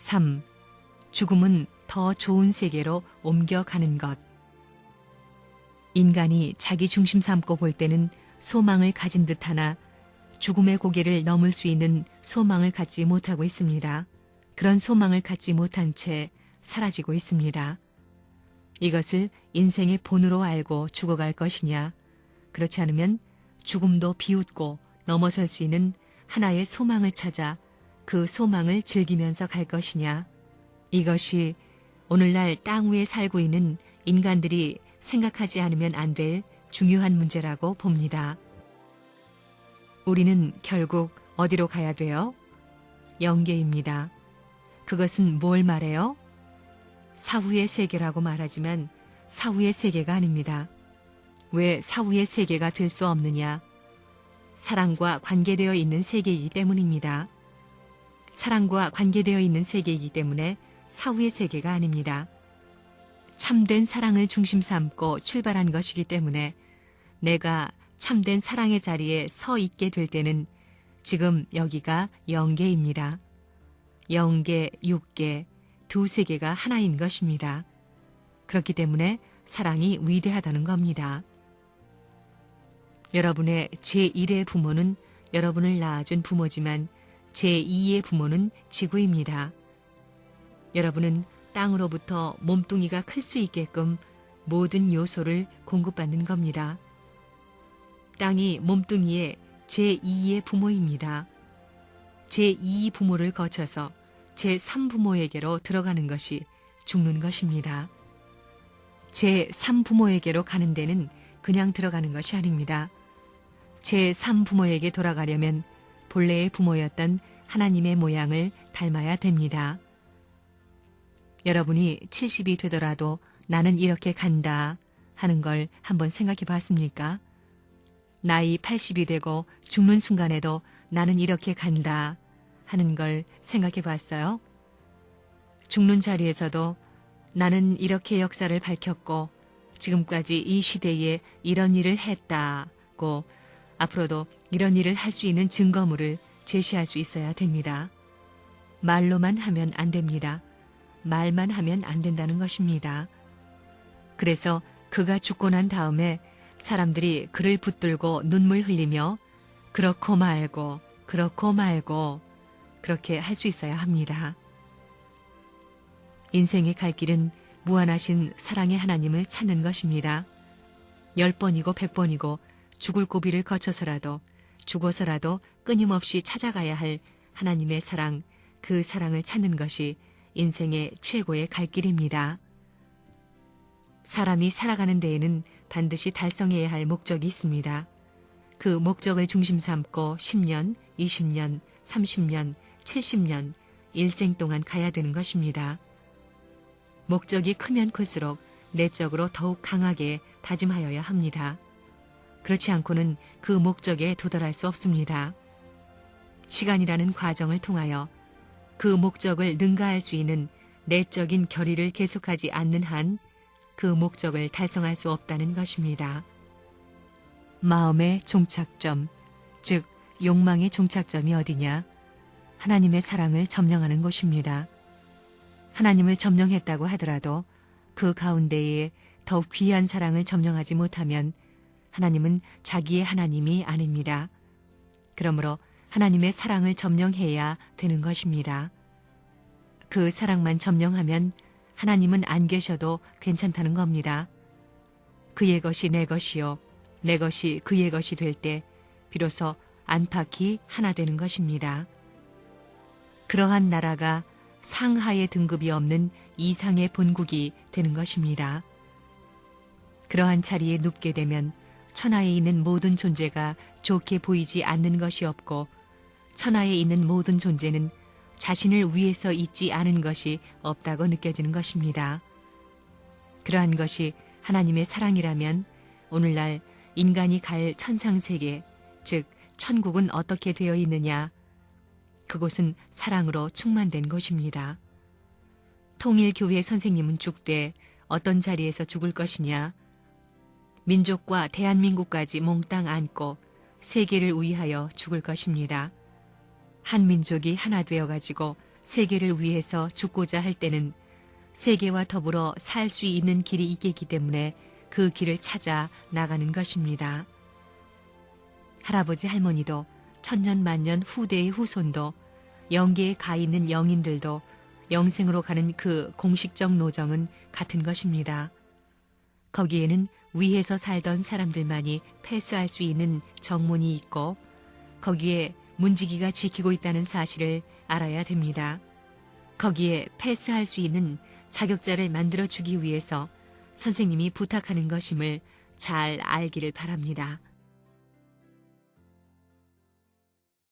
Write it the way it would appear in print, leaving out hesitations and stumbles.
3. 죽음은 더 좋은 세계로 옮겨가는 것. 인간이 자기 중심 삼고 볼 때는 소망을 가진 듯하나 죽음의 고개를 넘을 수 있는 소망을 갖지 못하고 있습니다. 그런 소망을 갖지 못한 채 사라지고 있습니다. 이것을 인생의 본으로 알고 죽어갈 것이냐, 그렇지 않으면 죽음도 비웃고 넘어설 수 있는 하나의 소망을 찾아 그 소망을 즐기면서 갈 것이냐, 이것이 오늘날 땅 위에 살고 있는 인간들이 생각하지 않으면 안 될 중요한 문제라고 봅니다. 우리는 결국 어디로 가야 돼요? 영계입니다. 그것은 뭘 말해요? 사후의 세계라고 말하지만 사후의 세계가 아닙니다. 왜 사후의 세계가 될 수 없느냐? 사랑과 관계되어 있는 세계이기 때문입니다. 사랑과 관계되어 있는 세계이기 때문에 사후의 세계가 아닙니다. 참된 사랑을 중심 삼고 출발한 것이기 때문에 내가 참된 사랑의 자리에 서 있게 될 때는 지금 여기가 영계입니다. 영계, 육계, 두 세계가 하나인 것입니다. 그렇기 때문에 사랑이 위대하다는 겁니다. 여러분의 제1의 부모는 여러분을 낳아준 부모지만 제2의 부모는 지구입니다. 여러분은 땅으로부터 몸뚱이가 클 수 있게끔 모든 요소를 공급받는 겁니다. 땅이 몸뚱이의 제2의 부모입니다. 제2 부모를 거쳐서 제3부모에게로 들어가는 것이 죽는 것입니다. 제3부모에게로 가는 데는 그냥 들어가는 것이 아닙니다. 제3부모에게 돌아가려면 본래의 부모였던 하나님의 모양을 닮아야 됩니다. 여러분이 70이 되더라도 나는 이렇게 간다 하는 걸 한번 생각해 봤습니까? 나이 80이 되고 죽는 순간에도 나는 이렇게 간다 하는 걸 생각해 봤어요? 죽는 자리에서도 나는 이렇게 역사를 밝혔고 지금까지 이 시대에 이런 일을 했다고 앞으로도 이런 일을 할 수 있는 증거물을 제시할 수 있어야 됩니다. 말로만 하면 안 됩니다. 말만 하면 안 된다는 것입니다. 그래서 그가 죽고 난 다음에 사람들이 그를 붙들고 눈물 흘리며 그렇고 말고 그렇게 할 수 있어야 합니다. 인생의 갈 길은 무한하신 사랑의 하나님을 찾는 것입니다. 10번이고 100번이고 죽을 고비를 거쳐서라도 죽어서라도 끊임없이 찾아가야 할 하나님의 사랑, 그 사랑을 찾는 것이 인생의 최고의 갈 길입니다. 사람이 살아가는 데에는 반드시 달성해야 할 목적이 있습니다. 그 목적을 중심 삼고 10년, 20년, 30년, 70년, 일생 동안 가야 되는 것입니다. 목적이 크면 클수록 내적으로 더욱 강하게 다짐하여야 합니다. 그렇지 않고는 그 목적에 도달할 수 없습니다. 시간이라는 과정을 통하여 그 목적을 능가할 수 있는 내적인 결의를 계속하지 않는 한 그 목적을 달성할 수 없다는 것입니다. 마음의 종착점, 즉 욕망의 종착점이 어디냐? 하나님의 사랑을 점령하는 곳입니다. 하나님을 점령했다고 하더라도 그 가운데에 더욱 귀한 사랑을 점령하지 못하면 하나님은 자기의 하나님이 아닙니다. 그러므로 하나님의 사랑을 점령해야 되는 것입니다. 그 사랑만 점령하면 하나님은 안 계셔도 괜찮다는 겁니다. 그의 것이 내 것이요, 내 것이 그의 것이 될 때 비로소 안팎이 하나 되는 것입니다. 그러한 나라가 상하의 등급이 없는 이상의 본국이 되는 것입니다. 그러한 자리에 눕게 되면 천하에 있는 모든 존재가 좋게 보이지 않는 것이 없고 천하에 있는 모든 존재는 자신을 위해서 있지 않은 것이 없다고 느껴지는 것입니다. 그러한 것이 하나님의 사랑이라면 오늘날 인간이 갈 천상세계, 즉 천국은 어떻게 되어 있느냐? 그곳은 사랑으로 충만된 곳입니다. 통일교회 선생님은 죽되 어떤 자리에서 죽을 것이냐? 민족과 대한민국까지 몽땅 안고 세계를 위하여 죽을 것입니다. 한 민족이 하나 되어가지고 세계를 위해서 죽고자 할 때는 세계와 더불어 살 수 있는 길이 있겠기 때문에 그 길을 찾아 나가는 것입니다. 할아버지 할머니도 천년 만년 후대의 후손도 영계에 가 있는 영인들도 영생으로 가는 그 공식적 노정은 같은 것입니다. 거기에는 위에서 살던 사람들만이 패스할 수 있는 정문이 있고 거기에 문지기가 지키고 있다는 사실을 알아야 됩니다. 거기에 패스할 수 있는 자격자를 만들어주기 위해서 선생님이 부탁하는 것임을 잘 알기를 바랍니다.